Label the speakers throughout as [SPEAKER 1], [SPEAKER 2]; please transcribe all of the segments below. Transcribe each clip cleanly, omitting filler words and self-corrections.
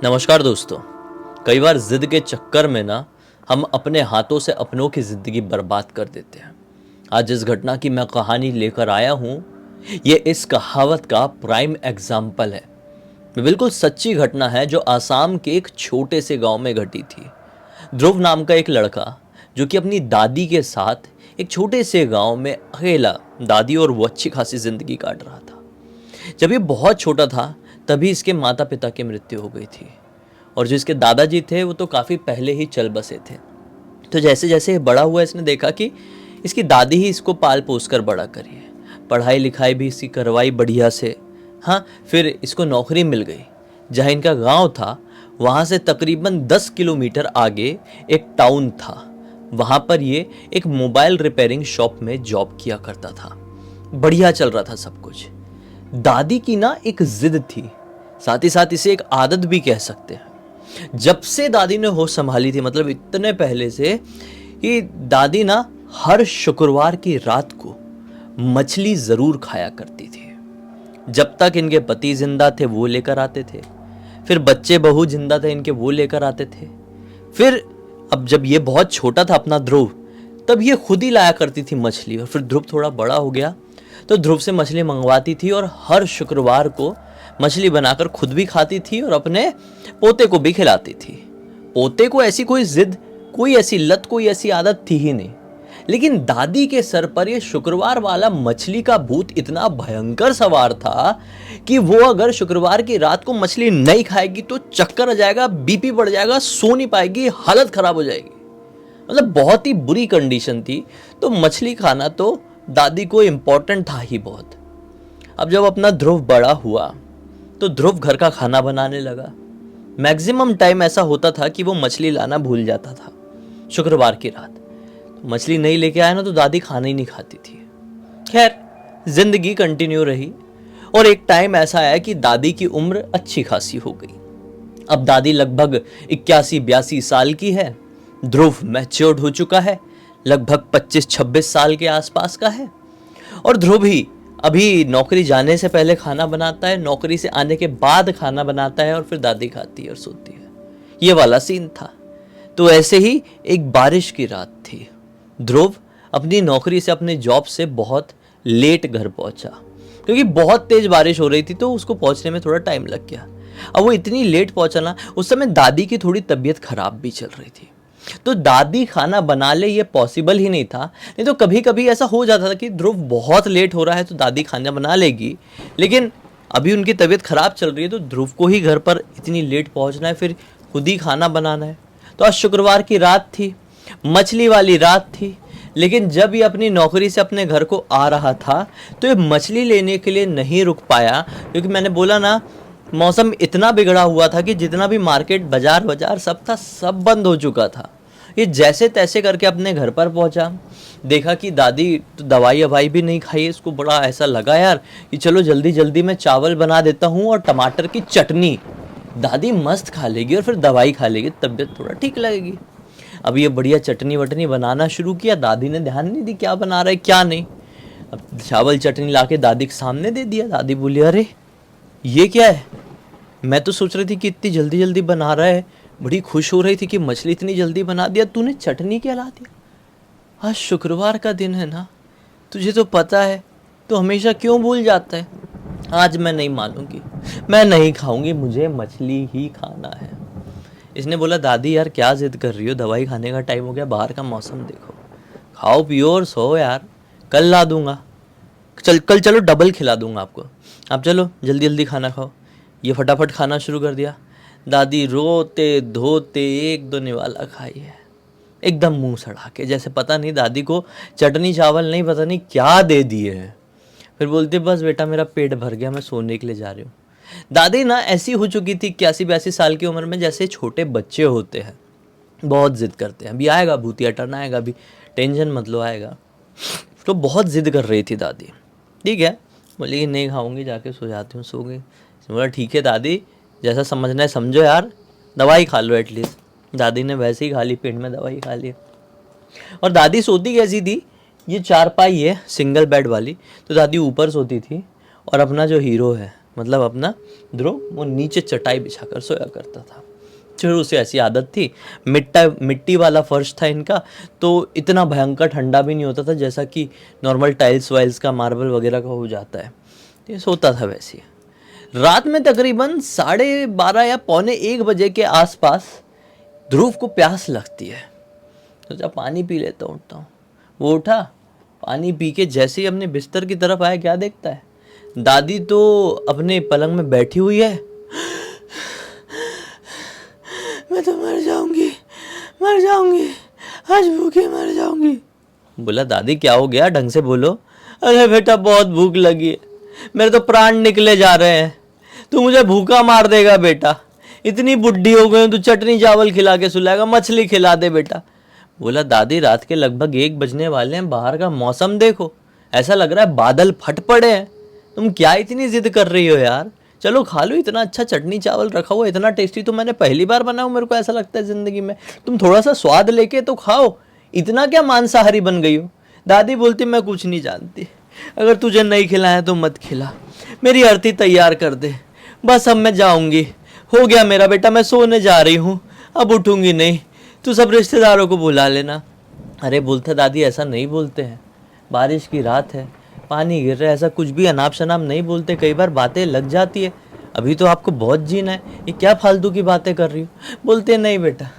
[SPEAKER 1] नमस्कार दोस्तों। कई बार जिद के चक्कर में ना हम अपने हाथों से अपनों की ज़िंदगी बर्बाद कर देते हैं। आज जिस घटना की मैं कहानी लेकर आया हूँ, ये इस कहावत का प्राइम एग्जाम्पल है। ये बिल्कुल सच्ची घटना है जो आसाम के एक छोटे से गांव में घटी थी। ध्रुव नाम का एक लड़का जो कि अपनी दादी के साथ एक छोटे से गांव में अकेला दादी और वो अच्छी खासी ज़िंदगी काट रहा था। जब ये बहुत छोटा था तभी इसके माता पिता की मृत्यु हो गई थी और जो इसके दादाजी थे वो तो काफ़ी पहले ही चल बसे थे। तो जैसे जैसे ये बड़ा हुआ इसने देखा कि इसकी दादी ही इसको पाल पोस कर बड़ा करी है, पढ़ाई लिखाई भी इसकी करवाई बढ़िया से। हाँ, फिर इसको नौकरी मिल गई। जहाँ इनका गांव था वहाँ से तकरीबन 10 किलोमीटर आगे एक टाउन था। वहाँ पर ये एक मोबाइल रिपेयरिंग शॉप में जॉब किया करता था। बढ़िया चल रहा था सब कुछ। दादी की ना एक जिद थी, साथ ही साथ इसे एक आदत भी कह सकते हैं। जब से दादी ने होश संभाली थी, मतलब इतने पहले से, कि दादी ना हर शुक्रवार की रात को मछली जरूर खाया करती थी। जब तक इनके पति जिंदा थे वो लेकर आते थे, फिर बच्चे बहू जिंदा थे इनके वो लेकर आते थे। फिर अब जब ये बहुत छोटा था अपना ध्रुव, तब ये खुद ही लाया करती थी मछली। और फिर ध्रुव थोड़ा बड़ा हो गया तो ध्रुव से मछली मंगवाती थी और हर शुक्रवार को मछली बनाकर खुद भी खाती थी और अपने पोते को भी खिलाती थी। पोते को ऐसी कोई जिद, कोई ऐसी लत, कोई ऐसी आदत थी ही नहीं। लेकिन दादी के सर पर यह शुक्रवार वाला मछली का भूत इतना भयंकर सवार था कि वो अगर शुक्रवार की रात को मछली नहीं खाएगी तो चक्कर आ जाएगा, बीपी बढ़ जाएगा, सो नहीं पाएगी, हालत खराब हो जाएगी। मतलब बहुत ही बुरी कंडीशन थी। तो मछली खाना तो दादी को इम्पोर्टेंट था ही बहुत। अब जब अपना ध्रुव बड़ा हुआ तो ध्रुव घर का खाना बनाने लगा। मैक्सिमम टाइम ऐसा होता था कि वो मछली लाना भूल जाता था शुक्रवार की रात। तो मछली नहीं लेके आया ना तो दादी खाना ही नहीं खाती थी। खैर, जिंदगी कंटिन्यू रही और एक टाइम ऐसा आया कि दादी की उम्र अच्छी खासी हो गई। अब दादी लगभग 81-82 साल की है। ध्रुव मैच्योर्ड हो चुका है, लगभग 25-26 साल के आसपास का है। और ध्रुव ही अभी नौकरी जाने से पहले खाना बनाता है, नौकरी से आने के बाद खाना बनाता है और फिर दादी खाती है और सोती है। ये वाला सीन था। तो ऐसे ही एक बारिश की रात थी। ध्रुव अपनी नौकरी से, अपने जॉब से बहुत लेट घर पहुंचा क्योंकि बहुत तेज बारिश हो रही थी, तो उसको पहुंचने में थोड़ा टाइम लग गया। अब वो इतनी लेट पहुंचा ना, उस समय दादी की थोड़ी तबीयत खराब भी चल रही थी। तो दादी खाना बना ले ये पॉसिबल ही नहीं था। नहीं तो कभी कभी ऐसा हो जाता था कि ध्रुव बहुत लेट हो रहा है तो दादी खाना बना लेगी, लेकिन अभी उनकी तबीयत खराब चल रही है तो ध्रुव को ही घर पर इतनी लेट पहुंचना है, फिर खुद ही खाना बनाना है। तो आज शुक्रवार की रात थी, मछली वाली रात थी। लेकिन जब ये अपनी नौकरी से अपने घर को आ रहा था तो ये मछली लेने के लिए नहीं रुक पाया, क्योंकि मैंने बोला ना, मौसम इतना बिगड़ा हुआ था कि जितना भी मार्केट बाजार सब था, सब बंद हो चुका था। ये जैसे तैसे करके अपने घर पर पहुंचा, देखा कि दादी तो दवाई अवाई भी नहीं खाई। इसको बड़ा ऐसा लगा यार कि चलो जल्दी जल्दी मैं चावल बना देता हूँ और टमाटर की चटनी, दादी मस्त खा लेगी और फिर दवाई खा लेगी, तबीयत थोड़ा ठीक लगेगी। अब ये बढ़िया चटनी वटनी बनाना शुरू किया। दादी ने ध्यान नहीं दी क्या बना रहा है क्या नहीं। अब चावल चटनी ला के दादी के सामने दे दिया। दादी बोली, अरे ये क्या है? मैं तो सोच रही थी कि इतनी जल्दी जल्दी बना रहा है, बड़ी खुश हो रही थी कि मछली इतनी जल्दी बना दिया, तूने चटनी क्या ला दिया? आज शुक्रवार का दिन है ना, तुझे तो पता है, तो हमेशा क्यों भूल जाता है? आज मैं नहीं मानूंगी, मैं नहीं खाऊंगी, मुझे मछली ही खाना है। इसने बोला, दादी यार क्या जिद कर रही हो, दवाई खाने का टाइम हो गया, बाहर का मौसम देखो, खाओ पियो और सो यार, कल ला दूंगा, कल चलो डबल खिला दूंगा आपको, आप चलो जल्दी जल्दी खाना खाओ। ये फटाफट खाना शुरू कर दिया। दादी रोते धोते एक दो निवाला खाई है, एकदम मुंह सड़ा के, जैसे पता नहीं दादी को चटनी चावल नहीं, पता नहीं क्या दे दिए हैं। फिर बोलती, बस बेटा मेरा पेट भर गया, मैं सोने के लिए जा रही हूँ। दादी ना ऐसी हो चुकी थी 81-82 साल की उम्र में, जैसे छोटे बच्चे होते हैं, बहुत जिद करते हैं। अभी आएगा भूतिया टर्न आएगा, अभी टेंशन मत लो, आएगा। तो बहुत जिद कर रही थी दादी। ठीक है, बोली कि नहीं खाऊंगी, जाके सो जाती हूँ, सो गई। बोला ठीक है दादी, जैसा समझना है समझो यार, दवाई खा लो एटलीस्ट। दादी ने वैसे ही खा ली, पेट में दवाई खा ली। और दादी सोती कैसी थी, ये चारपाई है सिंगल बेड वाली, तो दादी ऊपर सोती थी और अपना जो हीरो है मतलब अपना ध्रुव वो नीचे चटाई बिछाकर सोया करता था। शुरू से ऐसी आदत थी, मिट्टी वाला फर्श था इनका, तो इतना भयंकर ठंडा भी नहीं होता था जैसा कि नॉर्मल टाइल्स वाइल्स का, मार्बल वगैरह का हो जाता है। ये सोता था वैसे ही। रात में तकरीबन 12:30 या पौने 1 बजे के आसपास ध्रुव को प्यास लगती है। सोचा पानी पी लेता हूँ। वो उठा, पानी पी के जैसे ही अपने बिस्तर की तरफ आया, क्या देखता है, दादी तो अपने पलंग में बैठी हुई है। मैं तो मर जाऊंगी, आज भूखे मर जाऊंगी। बोला दादी क्या हो गया, ढंग से बोलो। अरे बेटा बहुत भूख लगी है, मेरे तो प्राण निकले जा रहे हैं, तू मुझे भूखा मार देगा बेटा, इतनी बुढ़ी हो गई, तू चटनी चावल खिला के सुलाएगा, मछली खिला दे बेटा। बोला दादी रात के लगभग 1 बजने वाले हैं, बाहर का मौसम देखो, ऐसा लग रहा है बादल फट पड़े हैं, तुम क्या इतनी जिद कर रही हो यार, चलो खा लो, इतना अच्छा चटनी चावल रखा हुआ, इतना टेस्टी तो मैंने पहली बार बनाऊं, मेरे को ऐसा लगता है जिंदगी में, तुम थोड़ा सा स्वाद लेके तो खाओ, इतना क्या मांसाहारी बन गई हो। दादी बोलती मैं कुछ नहीं जानती, अगर तुझे नहीं खिलाया तो मत खिला, मेरी अर्थी तैयार कर दे, बस अब मैं जाऊंगी, हो गया मेरा बेटा, मैं सोने जा रही हूँ, अब उठूंगी नहीं, तू सब रिश्तेदारों को बुला लेना। अरे बोलता दादी ऐसा नहीं बोलते हैं, बारिश की रात है, पानी गिर रहा है, ऐसा कुछ भी अनाप शनाप नहीं बोलते, कई बार बातें लग जाती है, अभी तो आपको बहुत जीना है, ये क्या फालतू की बातें कर रही हो। बोलते नहीं बेटा,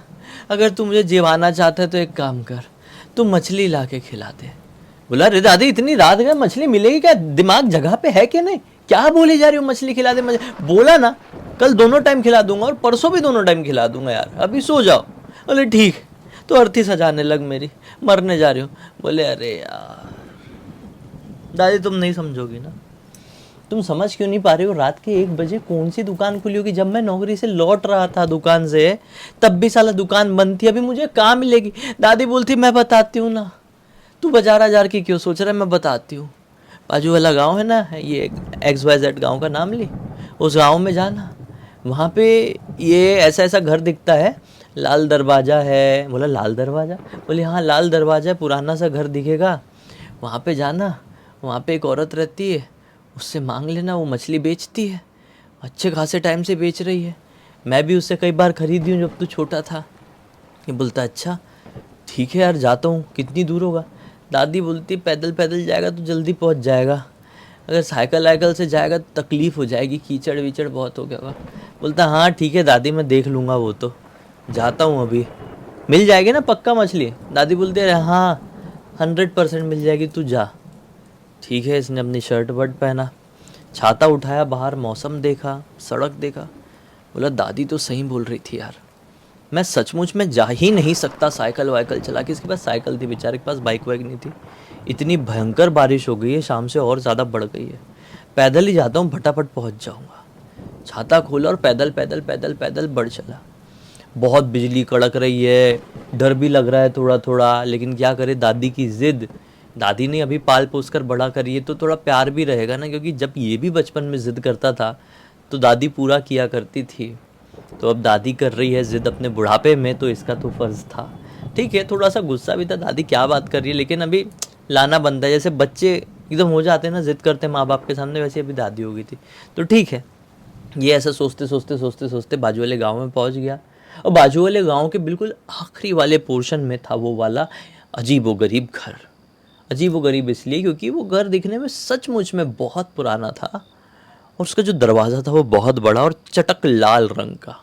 [SPEAKER 1] अगर तू मुझे जीवाना चाहता है तो एक काम कर, तू मछली ला के खिला दे। बोला अरे दादी इतनी रात में मछली मिलेगी क्या, दिमाग जगह पे है कि नहीं, क्या बोली जा रही हो, मछली खिला दे। बोला ना कल दोनों टाइम खिला दूंगा और परसों भी दोनों टाइम खिला दूंगा यार, अभी सो जाओ। बोले ठीक, तो अर्थी सजाने लग मेरी, मरने जा रही हूँ। बोले अरे यार दादी तुम नहीं समझोगी ना, तुम समझ क्यों नहीं पा रही हो, रात के 1 बजे कौन सी दुकान खुली होगी, जब मैं नौकरी से लौट रहा था दुकान से तब भी साला दुकान बंद थी, अभी मुझे कहाँ मिलेगी। दादी बोलती मैं बताती हूँ ना, तू बाजार की क्यों सोच रहा है, मैं बताती हूँ, बाजू वाला गांव है ना, ये XYZ गांव का नाम ली, उस गांव में जाना, वहाँ पे ये ऐसा ऐसा घर दिखता है, लाल दरवाज़ा है। बोला लाल दरवाज़ा, बोले हाँ लाल दरवाज़ा है, पुराना सा घर दिखेगा, वहाँ पे जाना, वहाँ पे एक औरत रहती है, उससे मांग लेना, वो मछली बेचती है, अच्छे खासे टाइम से बेच रही है, मैं भी उससे कई बार खरीदी हूँ जब तू छोटा था। ये बोलता अच्छा ठीक है यार जाता हूँ, कितनी दूर होगा। दादी बोलती पैदल पैदल जाएगा तो जल्दी पहुँच जाएगा, अगर साइकिल वाइकल से जाएगा तो तकलीफ़ हो जाएगी, कीचड़ वीचड़ बहुत हो गया होगा। बोलता हाँ ठीक है दादी मैं देख लूँगा, वो तो जाता हूँ, अभी मिल जाएगी ना पक्का मछली। दादी बोलती है हाँ 100% मिल जाएगी, तू जा। ठीक है, इसने अपनी शर्ट वर्ट पहना, छाता उठाया, बाहर मौसम देखा, सड़क देखा। बोला दादी तो सही बोल रही थी यार, मैं सचमुच में जा ही नहीं सकता साइकिल वाइकल चला के। इसके पास साइकिल थी, बेचारे के पास बाइक वाइक नहीं थी। इतनी भयंकर बारिश हो गई है, शाम से और ज़्यादा बढ़ गई है, पैदल ही जाता हूँ, फटाफट पहुँच जाऊँगा। छाता खोला और पैदल पैदल पैदल पैदल बढ़ चला। बहुत बिजली कड़क रही है, डर भी लग रहा है थोड़ा थोड़ा, लेकिन क्या करे, दादी की ज़िद, दादी ने अभी पाल पोस कर बड़ा करी है तो थोड़ा प्यार भी रहेगा ना, क्योंकि जब ये भी बचपन में ज़िद करता था तो दादी पूरा किया करती थी, तो अब दादी कर रही है ज़िद अपने बुढ़ापे में, तो इसका तो फ़र्ज़ था। ठीक है, थोड़ा सा गुस्सा भी था, दादी क्या बात कर रही है, लेकिन अभी लाना बनता है, जैसे बच्चे एकदम हो जाते हैं ना, ज़िद करते हैं माँ बाप के सामने, वैसे अभी दादी हो गई थी, तो ठीक है। ये ऐसा सोचते सोचते सोचते सोचते बाजू वाले गाँव में पहुँच गया, और बाजू वाले गाँव के बिल्कुल आखिरी वाले पोर्शन में था वो वाला अजीबोगरीब घर। अजीबोगरीब इसलिए क्योंकि वो घर दिखने में सचमुच में बहुत पुराना था, और उसका जो दरवाज़ा था वो बहुत बड़ा और चटक लाल रंग का।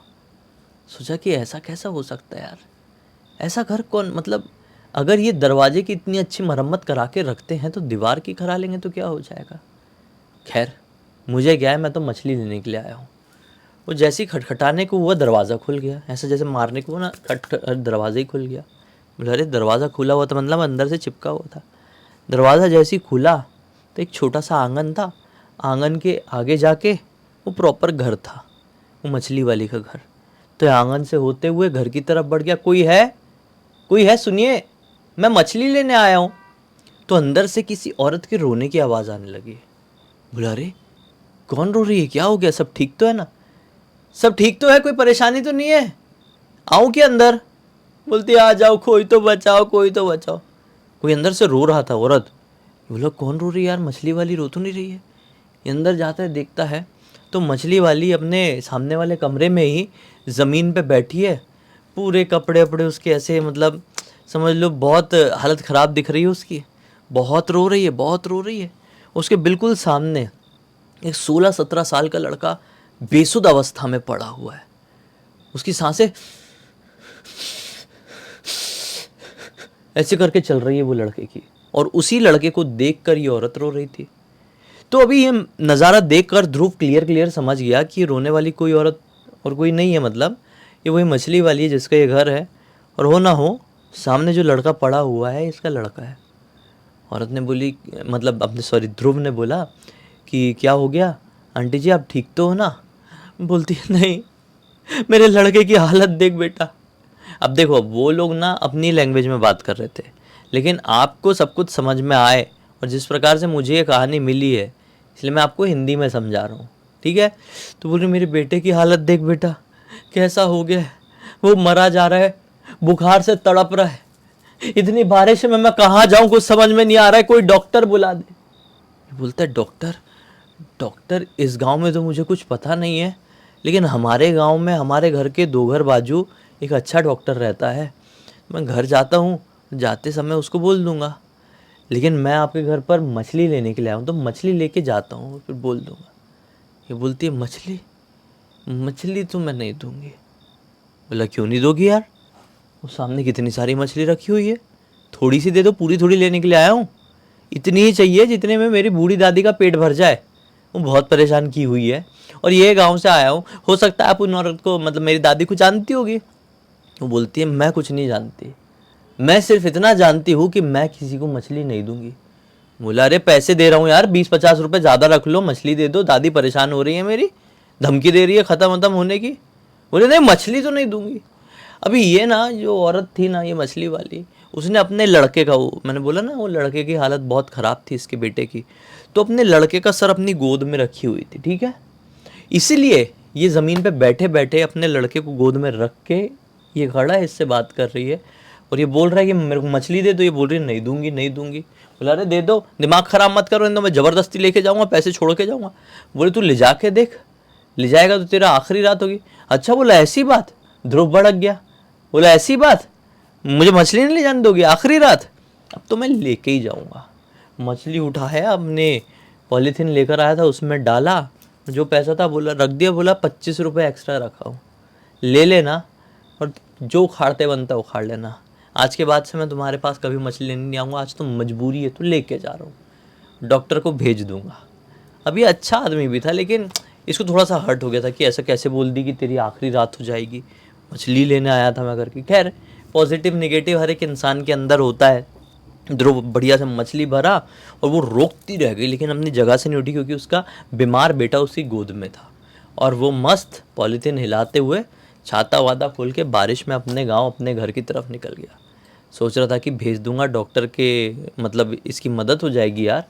[SPEAKER 1] सोचा कि ऐसा कैसा हो सकता है यार, ऐसा घर कौन, मतलब अगर ये दरवाजे की इतनी अच्छी मरम्मत करा के रखते हैं तो दीवार की करा लेंगे तो क्या हो जाएगा। खैर मुझे क्या है, मैं तो मछली लेने के लिए आया हूँ। वो जैसे ही खटखटाने को हुआ दरवाज़ा खुल गया, ऐसा जैसे मारने को हुआ ना, खट दरवाज़ा ही खुल गया। बोले अरे दरवाज़ा खुला हुआ था, मतलब अंदर से चिपका हुआ था। दरवाज़ा जैसे ही खुला तो एक छोटा सा आंगन था, आंगन के आगे जाके वो प्रॉपर घर था, वो मछली वाली का घर। तो आंगन से होते हुए घर की तरफ बढ़ गया, कोई है सुनिए, मैं मछली लेने आया हूँ। तो अंदर से किसी औरत के रोने की आवाज़ आने लगी। बोला अरे कौन रो रही है, क्या हो गया, सब ठीक तो है ना, सब ठीक तो है, कोई परेशानी तो नहीं है, आऊँ क्या अंदर। बोलती आ जाओ, कोई तो बचाओ, कोई तो बचाओ। कोई अंदर से रो रहा था औरत। बोला कौन रो रही है यार, मछली वाली रो तो नहीं रही है। ये अंदर जाता है, देखता है तो मछली वाली अपने सामने वाले कमरे में ही ज़मीन पे बैठी है, पूरे कपड़े वपड़े उसके ऐसे, मतलब समझ लो बहुत हालत ख़राब दिख रही है उसकी, बहुत रो रही है, बहुत रो रही है। उसके बिल्कुल सामने एक 16-17 साल का लड़का बेसुध अवस्था में पड़ा हुआ है, उसकी सांसें ऐसे करके चल रही है वो लड़के की, और उसी लड़के को देखकर ये औरत रो रही थी। तो अभी ये नज़ारा देखकर ध्रुव क्लियर समझ गया कि रोने वाली कोई औरत और कोई नहीं है, मतलब ये वही मछली वाली है जिसका ये घर है, और हो ना हो सामने जो लड़का पड़ा हुआ है इसका लड़का है। औरत ने बोली, मतलब अपने सॉरी ध्रुव ने बोला कि क्या हो गया आंटी जी, आप ठीक तो हो ना? बोलती है नहीं, मेरे लड़के की हालत देख बेटा। अब देखो वो लोग ना अपनी लैंग्वेज में बात कर रहे थे, लेकिन आपको सब कुछ समझ में आए, और जिस प्रकार से मुझे ये कहानी मिली है इसलिए मैं आपको हिंदी में समझा रहा हूँ, ठीक है? तो बोल रही मेरे बेटे की हालत देख बेटा, कैसा हो गया है, वो मरा जा रहा है, बुखार से तड़प रहा है, इतनी बारिश में मैं कहाँ जाऊँ, कुछ समझ में नहीं आ रहा है, कोई डॉक्टर बुला दे। बोलता है डॉक्टर? डॉक्टर इस गांव में तो मुझे कुछ पता नहीं है, लेकिन हमारे गांव में हमारे घर के 2 घर बाजू एक अच्छा डॉक्टर रहता है, मैं घर जाता हूँ, जाते समय उसको बोल दूंगा, लेकिन मैं आपके घर पर मछली लेने के लिए आया हूँ, तो मछली लेके जाता हूँ फिर बोल दूंगा। ये बोलती है मछली? मछली तो मैं नहीं दूंगी। बोला क्यों नहीं दोगी यार, वो सामने कितनी सारी मछली रखी हुई है, थोड़ी सी दे दो, पूरी थोड़ी लेने के लिए आया हूँ, इतनी ही चाहिए जितने में मेरी बूढ़ी दादी का पेट भर जाए, वो बहुत परेशान की हुई है, और ये गांव से आया हूँ, हो सकता है आप उन औरत को, मतलब मेरी दादी को जानती होगी। वो बोलती है मैं कुछ नहीं जानती, मैं सिर्फ इतना जानती हूँ कि मैं किसी को मछली नहीं दूंगी। बोला अरे पैसे दे रहा हूँ यार, 20-50 रुपए ज़्यादा रख लो, मछली दे दो, दादी परेशान हो रही है मेरी, धमकी दे रही है ख़त्म होने की। बोले नहीं मछली तो नहीं दूंगी। अभी ये ना जो औरत थी ना, ये मछली वाली, उसने अपने लड़के का, वो मैंने बोला ना वो लड़के की हालत बहुत ख़राब थी इसके बेटे की, तो अपने लड़के का सर अपनी गोद में रखी हुई थी, ठीक है? इसीलिए ये ज़मीन पे बैठे बैठे अपने लड़के को गोद में रख के ये खड़ा है, इससे बात कर रही है, और ये बोल रहा है कि मेरे को मछली दे दो, ये बोल रही है नहीं दूंगी नहीं दूंगी। बोला अरे दे दो, दिमाग ख़राब मत करो, नहीं तो मैं ज़बरदस्ती लेके जाऊँगा, पैसे छोड़ के जाऊँगा। बोले तू ले जाके देख, ले जाएगा तो तेरा आखिरी रात होगी। अच्छा बोला ऐसी बात? ध्रुव भड़क गया, बोला ऐसी बात, मुझे मछली नहीं ले जाने दोगी आखिरी रात? अब तो मैं लेके ही जाऊँगा। मछली उठाया, अपने पॉलीथीन लेकर आया था उसमें डाला, जो पैसा था बोला रख दिया, बोला 25 रुपये एक्स्ट्रा रखा हूँ, ले लेना, और जो उखाड़ते बनता है उखाड़ लेना, आज के बाद से मैं तुम्हारे पास कभी मछली लेने नहीं आऊँगा, आज तो मजबूरी है तो लेके जा रहा हूँ, डॉक्टर को भेज दूँगा। अब ये अच्छा आदमी भी था, लेकिन इसको थोड़ा सा हर्ट हो गया था कि ऐसा कैसे बोल दी कि तेरी आखिरी रात हो जाएगी, मछली लेने आया था मैं करके। खैर पॉजिटिव निगेटिव हर एक इंसान के अंदर होता है। ध्रुव बढ़िया से मछली भरा और वो रोकती रह गई, लेकिन अपनी जगह से नहीं उठी, क्योंकि उसका बीमार बेटा उसकी गोद में था, और वो मस्त पॉलीथीन हिलाते हुए छाता वाता खोल के बारिश में अपने गांव अपने घर की तरफ निकल गया। सोच रहा था कि भेज दूंगा डॉक्टर के, मतलब इसकी मदद हो जाएगी यार,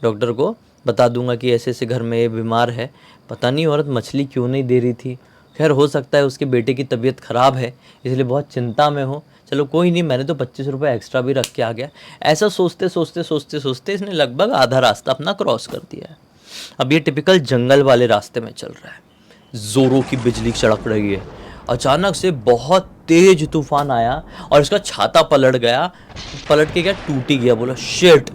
[SPEAKER 1] डॉक्टर को बता दूंगा कि ऐसे ऐसे घर में ये बीमार है, पता नहीं औरत मछली क्यों नहीं दे रही थी। खैर हो सकता है उसके बेटे की तबीयत ख़राब है इसलिए बहुत चिंता में हो, चलो कोई नहीं, मैंने तो 25 रुपये एक्स्ट्रा भी रख के आ गया। ऐसा सोचते सोचते सोचते सोचते इसने लगभग आधा रास्ता अपना क्रॉस कर दिया है। अब ये टिपिकल जंगल वाले रास्ते में चल रहा है, ज़ोरों की बिजली चड़क रही है, अचानक से बहुत तेज तूफान आया और इसका छाता पलट गया, पलट के क्या टूट ही गया। बोला शिट,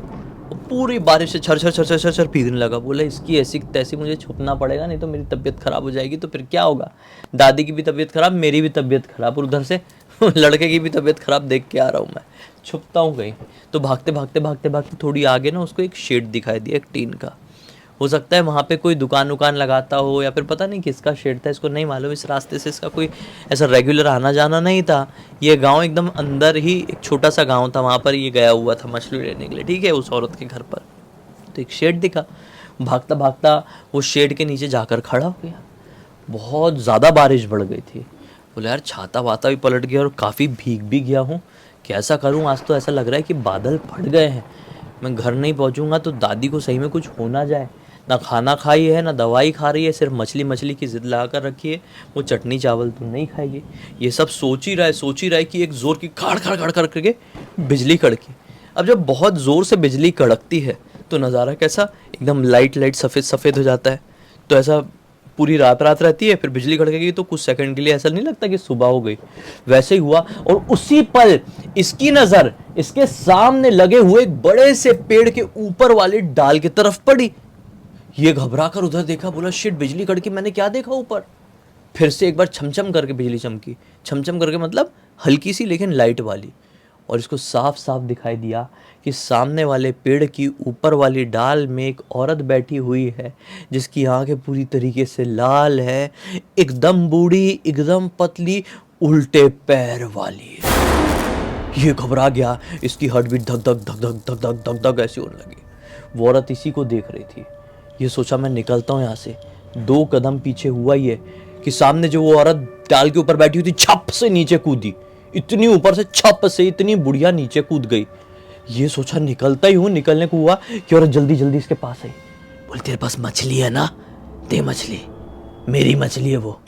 [SPEAKER 1] पूरी बारिश से छर छर छर छर छर छर भीगने लगा। बोला इसकी ऐसी तैसी मुझे छुपना पड़ेगा, नहीं तो मेरी तबीयत ख़राब हो जाएगी, तो फिर क्या होगा, दादी की भी तबीयत ख़राब, मेरी भी तबीयत ख़राब, और उधर से लड़के की भी तबीयत ख़राब देख के आ रहा हूँ मैं, छुपता हूँ कहीं। तो भागते भागते भागते भागते थोड़ी आगे ना उसको एक शेड दिखाई दिया, एक टीन का। हो सकता है वहाँ पे कोई दुकान उकान लगाता हो, या फिर पता नहीं किसका शेड था, इसको नहीं मालूम। इस रास्ते से इसका कोई ऐसा रेगुलर आना जाना नहीं था। ये गांव एकदम अंदर ही एक छोटा सा गांव था, वहाँ पर ये गया हुआ था मछली लेने के लिए, ठीक है, उस औरत के घर पर। तो एक शेड दिखा, भागता भागता वो शेड के नीचे जाकर खड़ा हो गया। बहुत ज़्यादा बारिश बढ़ गई थी। बोला यार छाता वाता भी पलट गया और काफ़ी भीग भी गया हूँ, कैसा करूँ, आज तो ऐसा लग रहा है कि बादल फट गए हैं, मैं घर नहीं पहुँचूँगा तो दादी को सही में कुछ हो ना जाए। ना खाना खाई है ना दवाई खा रही है, सिर्फ मछली मछली की ज़िद लगा कर रखी है, वो चटनी चावल तो नहीं खाएगी। ये सब सोच ही रहा है कि एक ज़ोर की खाड़ खाड़ खाड़ कर करके बिजली कड़की। अब जब बहुत ज़ोर से बिजली कड़कती है तो नज़ारा कैसा, एकदम लाइट लाइट सफ़ेद सफ़ेद हो जाता है। तो ऐसा पूरी रात रात रहती है, फिर बिजली कड़केगी तो कुछ सेकंड के लिए ऐसा नहीं लगता कि सुबह हो गई। वैसे ही हुआ और उसी पल इसकी नजर इसके सामने लगे हुए एक बड़े से पेड़ के ऊपर वाली डाल की तरफ पड़ी। ये घबरा कर उधर देखा, बोला शिट, बिजली कड़की, मैंने क्या देखा ऊपर। फिर से एक बार छमछम करके बिजली चमकी, छमछम करके मतलब हल्की सी लेकिन लाइट वाली, और इसको साफ साफ दिखाई दिया कि सामने वाले पेड़ की ऊपर वाली डाल में एक औरत बैठी हुई है जिसकी आंखें पूरी तरीके से लाल है, एकदम बूढ़ी, एकदम पतली, उल्टे पैर वाली है। ये घबरा गया, इसकी हार्ट बीट धक धक धक धक धक धक धक धक ऐसी होने लगी। वो औरत इसी को देख रही थी। ये सोचा मैं निकलता हूँ यहाँ से। 2 कदम पीछे हुआ ये कि सामने जो वो औरत डाल के ऊपर बैठी हुई थी छप से नीचे कूदी, इतनी ऊपर से छप से इतनी बुढ़िया नीचे कूद गई। ये सोचा निकलता ही हूँ, निकलने को हुआ कि औरत जल्दी जल्दी इसके पास आई, बोले तेरे पास मछली है ना, दे मछली, मेरी मछली है वो।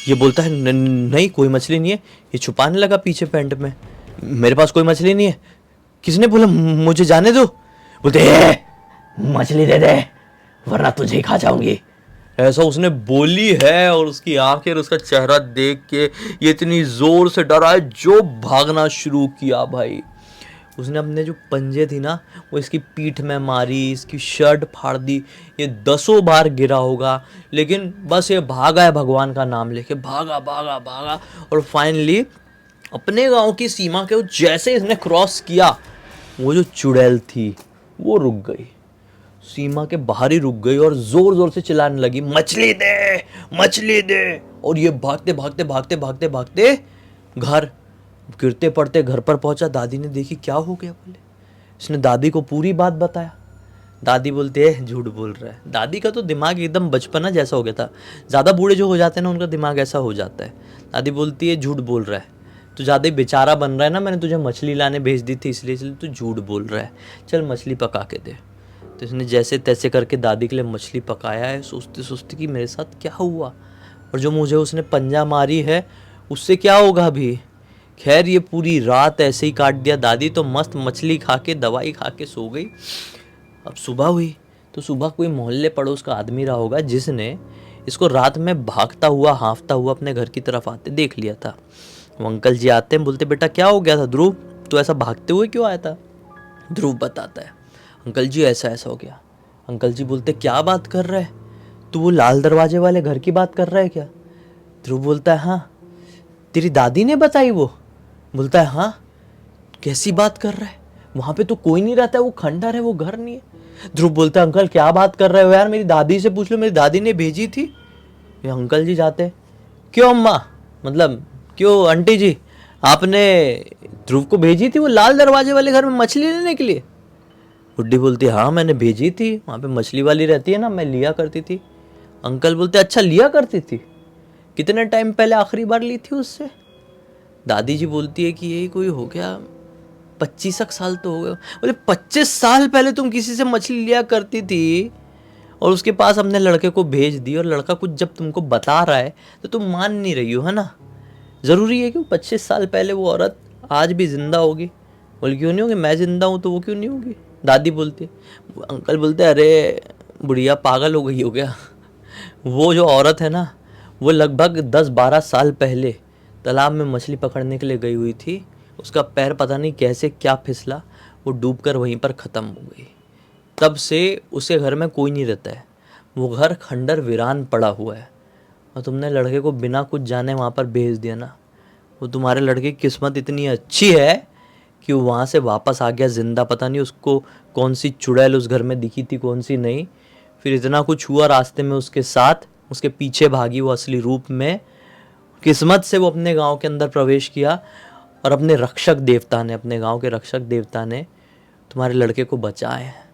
[SPEAKER 1] ये बोलता है नहीं कोई मछली नहीं है। ये छुपाने लगा पीछे पैंट में, मेरे पास कोई मछली नहीं है, किसने बोला, मुझे जाने दो। बोलते मछली दे दे वरना तुझे ही खा जाऊंगी, ऐसा उसने बोली है। और उसकी आंखें और उसका चेहरा देख के ये इतनी जोर से डरा है जो भागना शुरू किया। भाई उसने अपने जो पंजे थी ना वो इसकी पीठ में मारी, इसकी शर्ट फाड़ दी। ये 10 बार गिरा होगा लेकिन बस ये भागा है भगवान का नाम लेके, भागा भागा भागा। और फाइनली अपने गांव की सीमा के जैसे इसने क्रॉस किया, वो जो चुड़ैल थी वो रुक गई, सीमा के बाहर ही रुक गई और जोर जोर से चिल्लाने लगी, मछली दे, मछली दे। और ये भागते भागते भागते भागते भागते घर, गिरते पड़ते घर पर पहुंचा। दादी ने देखी क्या हो गया, बोले इसने दादी को पूरी बात बताया। दादी बोलते है झूठ बोल रहा है। दादी का तो दिमाग एकदम बचपना जैसा हो गया था, ज़्यादा बूढ़े जो हो जाते हैं ना उनका दिमाग ऐसा हो जाता है। दादी बोलती है झूठ बोल रहा है, तू ज़्यादा ही बेचारा बन रहा है ना, मैंने तुझे मछली लाने भेज दी थी इसलिए तू झूठ बोल रहा है, चल मछली पका के दे। तो इसने जैसे तैसे करके दादी के लिए मछली पकाया है, सोचते सोचते कि मेरे साथ क्या हुआ और जो मुझे उसने पंजा मारी है उससे क्या होगा अभी। खैर ये पूरी रात ऐसे ही काट दिया। दादी तो मस्त मछली खा के दवाई खा के सो गई। अब सुबह हुई तो सुबह कोई मोहल्ले पड़ोस का आदमी रहा होगा जिसने इसको रात में भागता हुआ हाँफता हुआ अपने घर की तरफ आते देख लिया था। वो अंकल जी आते हैं, बोलते बेटा क्या हो गया था ध्रुव, तो ऐसा भागते हुए क्यों आया था। ध्रुव बताता है अंकल जी ऐसा ऐसा हो गया। अंकल जी बोलते क्या बात कर रहा है, तू वो लाल दरवाजे वाले घर की बात कर रहा है क्या। ध्रुव बोलता है हाँ। तेरी दादी ने बताई वो। बोलता है हाँ। कैसी बात कर रहा है, वहां पे तो कोई नहीं रहता है, वो खंडर है, वो घर नहीं है। ध्रुव बोलता है अंकल क्या बात कर रहे हो यार, मेरी दादी से पूछ लो, मेरी दादी ने भेजी थी। ये अंकल जी जाते, क्यों अम्मा, मतलब क्यों आंटी जी, आपने ध्रुव को भेजी थी वो लाल दरवाजे वाले घर में मछली लेने के लिए। बुड्ढी बोलती हाँ मैंने भेजी थी, वहाँ पे मछली वाली रहती है ना, मैं लिया करती थी। अंकल बोलते अच्छा लिया करती थी, कितने टाइम पहले आखिरी बार ली थी उससे। दादी जी बोलती है कि यही कोई हो गया 25 साल तो हो गए। बोले 25 साल पहले तुम किसी से मछली लिया करती थी और उसके पास अपने लड़के को भेज दी, और लड़का कुछ जब तुमको बता रहा है तो तुम मान नहीं रही हो, है ना। ज़रूरी है कि 25 साल पहले वो औरत आज भी जिंदा होगी। बोले क्यों नहीं होगी, मैं जिंदा हूँ तो वो क्यों नहीं होगी। दादी बोलती है। अंकल बोलते हैं अरे बुढ़िया पागल हो गई हो गया, वो जो औरत है ना वो लगभग 10-12 साल पहले तालाब में मछली पकड़ने के लिए गई हुई थी, उसका पैर पता नहीं कैसे क्या फिसला, वो डूबकर वहीं पर ख़त्म हो गई। तब से उसके घर में कोई नहीं रहता है, वो घर खंडर वीरान पड़ा हुआ है, और तुमने लड़के को बिना कुछ जाने वहाँ पर भेज दिया ना। वो तुम्हारे लड़के की किस्मत इतनी अच्छी है कि वो वहाँ से वापस आ गया ज़िंदा। पता नहीं उसको कौन सी चुड़ैल उस घर में दिखी थी कौन सी नहीं, फिर इतना कुछ हुआ रास्ते में उसके साथ, उसके पीछे भागी वो असली रूप में। किस्मत से वो अपने गांव के अंदर प्रवेश किया और अपने रक्षक देवता ने, अपने गांव के रक्षक देवता ने तुम्हारे लड़के को बचाया है।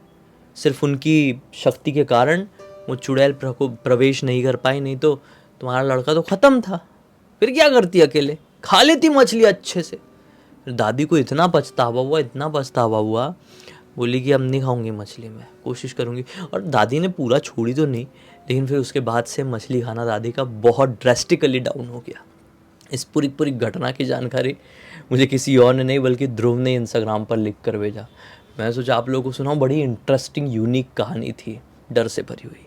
[SPEAKER 1] सिर्फ उनकी शक्ति के कारण वो चुड़ैल को प्रवेश नहीं कर पाई, नहीं तो तुम्हारा लड़का तो ख़त्म था। फिर क्या करती अकेले, खा लेती मछली अच्छे से। दादी को इतना पछतावा हुआ, इतना पछतावा हुआ, बोली कि अब नहीं खाऊंगी मछली, मैं कोशिश करूंगी। और दादी ने पूरा छोड़ी तो नहीं, लेकिन फिर उसके बाद से मछली खाना दादी का बहुत ड्रेस्टिकली डाउन हो गया। इस पूरी घटना की जानकारी मुझे किसी और ने नहीं बल्कि ध्रुव ने इंस्टाग्राम पर लिख कर भेजा। मैं सोचा आप लोगों को सुनाऊं, बड़ी इंटरेस्टिंग यूनिक कहानी थी, डर से भरी हुई।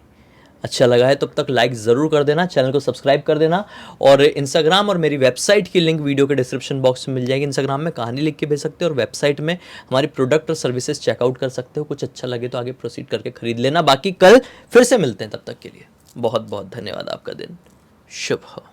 [SPEAKER 1] अच्छा लगा है तब तक लाइक ज़रूर कर देना, चैनल को सब्सक्राइब कर देना, और इंस्टाग्राम और मेरी वेबसाइट की लिंक वीडियो के डिस्क्रिप्शन बॉक्स में मिल जाएगी। इंस्टाग्राम में कहानी लिख के भेज सकते हो और वेबसाइट में हमारी प्रोडक्ट और सर्विसेज चेकआउट कर सकते हो। कुछ अच्छा लगे तो आगे प्रोसीड करके खरीद लेना। बाकी कल फिर से मिलते हैं, तब तक के लिए बहुत बहुत धन्यवाद। आपका दिन शुभ हो।